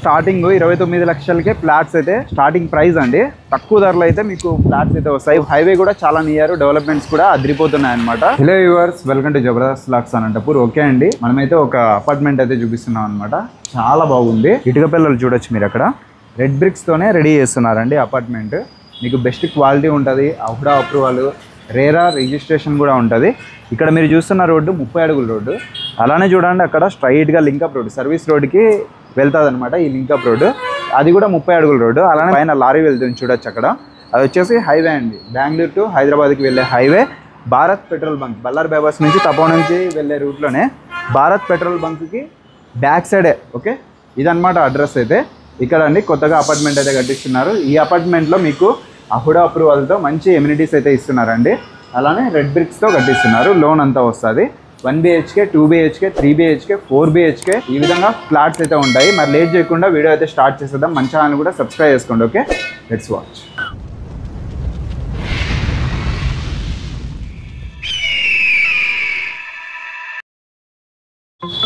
Starting 29 లక్షలకే flats అయితే starting price అండి. తక్కువ ధరలో అయితే మీకు ఫ్లాట్స్ అయితే వస్తాయి. హైవే కూడా చాలా నియర్, డెవలప్మెంట్స్ కూడా అదిరిపోతున్నాయి అనమాట. Hello viewers, welcome to Jabardasth vlogs Anantapur. Okay అండి, మనమైతే ఒక అపార్ట్మెంట్ అయితే చూపిస్తున్నాం అనమాట. చాలా బాగుంది. ఇటుక పిల్లలు చూడొచ్చు మీరు అక్కడ. రెడ్ బ్రిక్స్ తోనే రెడీ చేస్తున్నారండి అపార్ట్మెంట్. మీకు బెస్ట్ క్వాలిటీ ఉంటుంది, అహుడా అప్రూవల్, రేరా రిజిస్ట్రేషన్ కూడా ఉంటుంది. ఇక్కడ మీరు చూస్తున్న రోడ్డు 30 అడుగుల రోడ్డు. అలానే చూడండి అక్కడ స్ట్రైట్గా లింకప్ రోడ్డు, సర్వీస్ రోడ్డుకి వెళ్తుంది అనమాట ఈ లింకప్ రోడ్డు. అది కూడా 30 అడుగుల రోడ్డు. అలానే పైన లారీ వెళ్తుంది చూడొచ్చు అక్కడ. అది వచ్చేసి హైవే అండి, బెంగళూరు టు హైదరాబాద్కి వెళ్ళే హైవే. భారత్ పెట్రోల్ బంక్, బల్లార్ బైపాస్ నుంచి తపో నుంచి వెళ్ళే రూట్లోనే భారత్ పెట్రోల్ బంక్కి బ్యాక్ సైడే. ఓకే, ఇదన్నమాట అడ్రస్ అయితే. ఇక్కడ అండి కొత్తగా అపార్ట్మెంట్ అయితే కట్టిస్తున్నారు. ఈ అపార్ట్మెంట్లో మీకు అహుడా అప్రూవల్తో మంచి ఎమ్యూనిటీస్ అయితే ఇస్తున్నారండి. అలానే రెడ్ బ్రిక్స్తో కట్టిస్తున్నారు. లోన్ అంతా వస్తుంది. 1 BHK, 2 BHK, 3 BHK, 4 BHK ఈ విధంగా ఫ్లాట్స్ అయితే ఉంటాయి. మరి లేట్ చేయకుండా వీడియో అయితే స్టార్ట్ చేసేద్దాం. మన ఛానల్ కూడా సబ్స్క్రైబ్ చేసుకోండి. Okay, let's watch.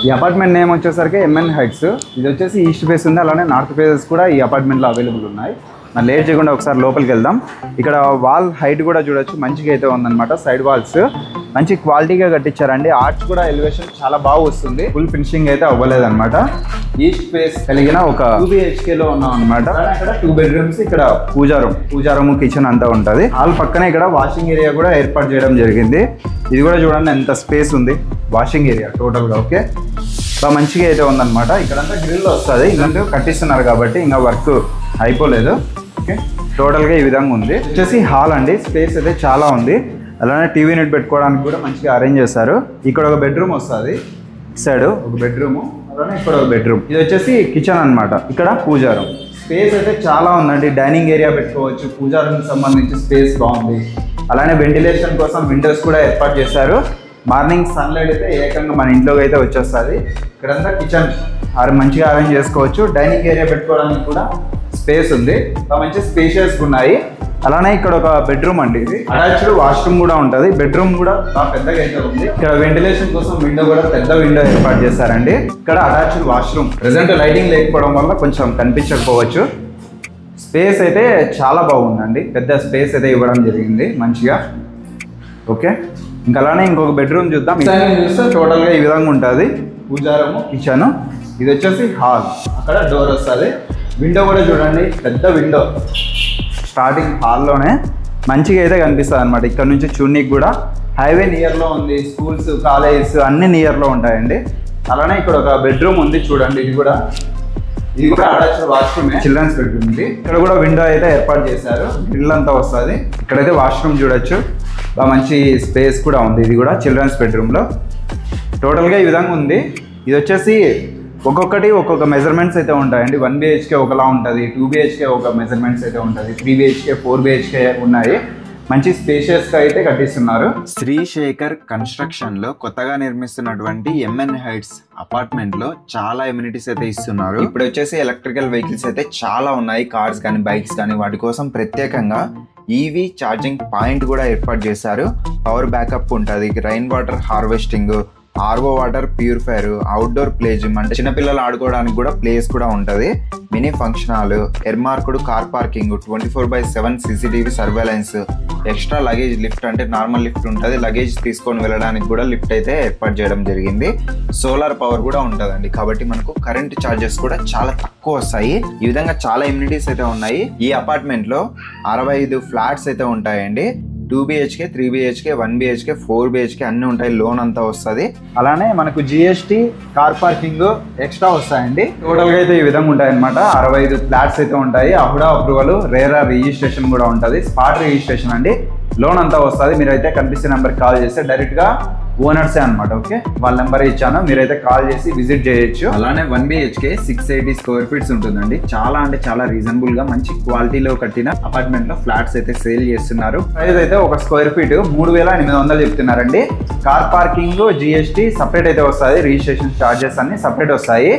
ఈ అపార్ట్మెంట్ నేమ్ వచ్చేసరికి MN హైట్స్. ఇది వచ్చేసి ఈస్ట్ ఫేస్ ఉంది, అలానే నార్త్ ఫేసెస్ కూడా ఈ అపార్ట్మెంట్లో అవైలబుల్ ఉన్నాయి. మరి లేట్ చేయకుండా ఒకసారి లోపలికి వెళ్దాం. ఇక్కడ వాల్ హైట్ కూడా చూడొచ్చు, మంచిగా అయితే ఉందన్నమాట. సైడ్ వాల్స్ మంచి క్వాలిటీగా కట్టించారండి. ఆర్చ్ కూడా ఎలివేషన్ చాలా బాగా వస్తుంది. ఫుల్ ఫినిషింగ్ అయితే అవ్వలేదన్నమాట. ఈస్ట్ ఫేస్ కలిగిన ఒక 2 BHKలో ఉన్నాం అనమాట. ఇక్కడ 2 బెడ్రూమ్స్, ఇక్కడ పూజారూమ్ కిచెన్ అంతా ఉంటుంది. హాల్ పక్కనే ఇక్కడ వాషింగ్ ఏరియా కూడా ఏర్పాటు చేయడం జరిగింది. ఇది కూడా చూడండి ఎంత స్పేస్ ఉంది, వాషింగ్ ఏరియా టోటల్గా. ఓకే, బాగా మంచిగా అయితే ఉందన్నమాట. ఇక్కడంతా గ్రిల్ వస్తుంది, ఇదంతా కట్టిస్తున్నారు కాబట్టి ఇంకా వర్క్ అయిపోలేదు. ఓకే, టోటల్గా ఈ విధంగా ఉంది. వచ్చేసి హాల్ అండి, స్పేస్ అయితే చాలా ఉంది. అలానే టీవీ నెట్ పెట్టుకోవడానికి కూడా మంచిగా అరేంజ్ చేశారు. ఇక్కడ ఒక బెడ్రూమ్ వస్తుంది, సైడ్ ఒక బెడ్రూము, అలానే ఇక్కడ ఒక బెడ్రూమ్. ఇది వచ్చేసి కిచెన్ అనమాట. ఇక్కడ పూజారం స్పేస్ అయితే చాలా ఉందండి. డైనింగ్ ఏరియా పెట్టుకోవచ్చు. పూజారంకి సంబంధించి స్పేస్ బాగుంది. అలానే వెంటిలేషన్ కోసం విండోస్ కూడా ఏర్పాటు చేశారు. మార్నింగ్ సన్లైట్ అయితే ఏకంగా మన ఇంట్లోకి అయితే వచ్చేస్తుంది. ఇక్కడంతా కిచెన్ మంచిగా అరేంజ్ చేసుకోవచ్చు. డైనింగ్ ఏరియా పెట్టుకోవడానికి కూడా స్పేస్ ఉంది. మంచి స్పేషియస్గా ఉన్నాయి. అలానే ఇక్కడ ఒక బెడ్రూమ్ అండి, ఇది అటాచ్డ్ వాష్రూమ్ కూడా ఉంటుంది. బెడ్రూమ్ కూడా బాగా పెద్దగా అయితే ఉంది. ఇక్కడ వెంటిలేషన్ కోసం విండో కూడా పెద్ద విండో ఏర్పాటు చేశారండి. ఇక్కడ అటాచ్డ్ వాష్రూమ్. ప్రెసెంట్ లైటింగ్ లేకపోవడం వల్ల కొంచెం కనిపించకపోవచ్చు. స్పేస్ అయితే చాలా బాగుందండి, పెద్ద స్పేస్ అయితే ఇవ్వడం జరిగింది మంచిగా. ఓకే, ఇంకా అలానే ఇంకొక బెడ్రూమ్ చూద్దాం. చూస్తే టోటల్గా ఈ విధంగా ఉంటుంది. పూజారము, కిచెన్. ఇది వచ్చేసి హాల్, అక్కడ డోర్ వస్తుంది. విండో కూడా చూడండి, పెద్ద విండో. స్టార్టింగ్ హాల్లోనే మంచిగా అయితే కనిపిస్తుంది అనమాట. ఇక్కడ నుంచి చూడనీకి కూడా హైవే నియర్లో ఉంది. స్కూల్స్, కాలేజెస్ అన్నీ నియర్లో ఉంటాయండి. అలానే ఇక్కడ ఒక బెడ్రూమ్ ఉంది చూడండి. ఇది కూడా అటాచ్డ్ వాష్రూమ్, చిల్డ్రన్స్ బెడ్రూమ్. ఇది ఇక్కడ కూడా విండో అయితే ఏర్పాటు చేశారు. గ్రిల్ అంతా వస్తుంది. ఇక్కడైతే వాష్రూమ్ చూడొచ్చు, బాగా మంచి స్పేస్ కూడా ఉంది. ఇది కూడా చిల్డ్రన్స్ బెడ్రూమ్లో. టోటల్గా ఈ విధంగా ఉంది. ఇది వచ్చేసి ఒక్కొక్కటి ఒక్కొక్క మెజర్మెంట్స్ అయితే ఉంటాయండి. 1 BHK ఒకలా ఉంటుంది, 2 BHK ఒక మెజర్మెంట్స్ అయితే ఉంటుంది, 3 BHK, 4 BHK ఉన్నాయి. మంచి స్పేషియస్గా అయితే కట్టిస్తున్నారు. శ్రీశేఖర్ కన్స్ట్రక్షన్లో కొత్తగా నిర్మిస్తున్నటువంటి MN హైట్స్ అపార్ట్మెంట్లో చాలా ఎమ్యూనిటీస్ అయితే ఇస్తున్నారు. ఇప్పుడు వచ్చేసి ఎలక్ట్రికల్ వెహికల్స్ అయితే చాలా ఉన్నాయి, కార్స్ కానీ బైక్స్ కానీ. వాటి కోసం ప్రత్యేకంగా EV ఛార్జింగ్ పాయింట్ కూడా ఏర్పాటు చేశారు. పవర్ బ్యాకప్ ఉంటుంది, rain water harvesting, RO water purifier, outdoor play gym అంటే చిన్నపిల్లలు ఆడుకోవడానికి కూడా ప్లేస్ కూడా ఉంటుంది. Mini function hall, earmarked car parking, 24/7 CCTV surveillance, extra luggage lift అంటే నార్మల్ లిఫ్ట్ ఉంటుంది, లగేజ్ తీసుకొని వెళ్ళడానికి కూడా లిఫ్ట్ అయితే ఏర్పాటు చేయడం జరిగింది. సోలార్ పవర్ కూడా ఉంటుందండి, కాబట్టి మనకు కరెంట్ ఛార్జెస్ కూడా చాలా తక్కువ వస్తాయి. ఈ విధంగా చాలా ఎమ్యూనిటీస్ అయితే ఉన్నాయి. ఈ అపార్ట్మెంట్ లో 65 ఫ్లాట్స్ అయితే ఉంటాయండి. 2 BHK, 3 BHK, 1 BHK, 4 BHK అన్నీ ఉంటాయి. లోన్ అంతా వస్తుంది. అలానే మనకు GST, కార్ పార్కింగ్ ఎక్స్ట్రా వస్తాయండి. టోటల్గా అయితే ఈ విధంగా ఉంటాయి అనమాట. 65 ఫ్లాట్స్ అయితే ఉంటాయి. అహుడా అప్రూవల్, రేరా రిజిస్ట్రేషన్ కూడా ఉంటుంది. స్పాట్ రిజిస్ట్రేషన్ అండి. లోన్ అంతా వస్తుంది. మీరైతే కనిపిస్తే నెంబర్కి కాల్ చేస్తే డైరెక్ట్గా ఓనర్సే అనమాట. ఓకే, వాళ్ళ నెంబర్ ఇచ్చాను, మీరైతే కాల్ చేసి విజిట్ చేయొచ్చు. అలానే 1 BHK 680 స్క్వేర్ ఫీట్స్ ఉంటుందండి. చాలా అంటే చాలా రీజనబుల్ గా మంచి క్వాలిటీలో కట్టిన అపార్ట్మెంట్ లో ఫ్లాట్స్ అయితే సేల్ చేస్తున్నారు. ప్రైస్ అయితే ఒక స్క్వేర్ ఫీట్ 3800 చెప్తున్నారండి. కార్ పార్కింగ్, GST సపరేట్ అయితే వస్తుంది. రిజిస్ట్రేషన్ ఛార్జెస్ అన్ని సపరేట్ వస్తాయి.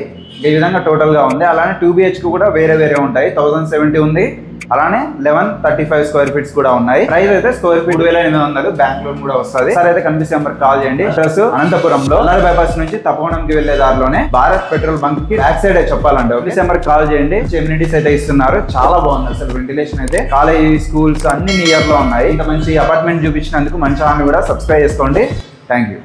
ఈ విధంగా టోటల్ గా ఉంది. అలానే 2 BHK కూడా వేరే వేరే ఉంటాయి. 1070 ఉంది, అలానే 1135 స్క్వేర్ ఫీట్స్ కూడా ఉన్నాయి. ప్రైస్ అయితే స్క్వేర్ ఫీట్ 2800. బ్యాంక్ లోన్ కూడా వస్తుంది. సార్ అయితే కనిపిస్తే నెంబర్ కాల్ చేయండి. అడ్రస్ అనంతపురంలో బైపాస్ నుంచి తప్పవనంకి వెళ్లే దారిలోనే భారత్ పెట్రోల్ బంక్ కి బ్యాక్ సైడ్ చెప్పాలంటే నెంబర్ కాల్ చేయండి. ఎమ్యూనిటీస్ అయితే ఇస్తున్నారు. చాలా బాగుంది అసలు వెంటిలేషన్ అయితే. కాలేజ్ స్కూల్స్ అన్ని నియర్ లో ఉన్నాయి. ఇంత మంచి అపార్ట్మెంట్ చూపించినందుకు మంచి ఛానల్ కూడా సబ్స్క్రైబ్ చేసుకోండి. Thank you.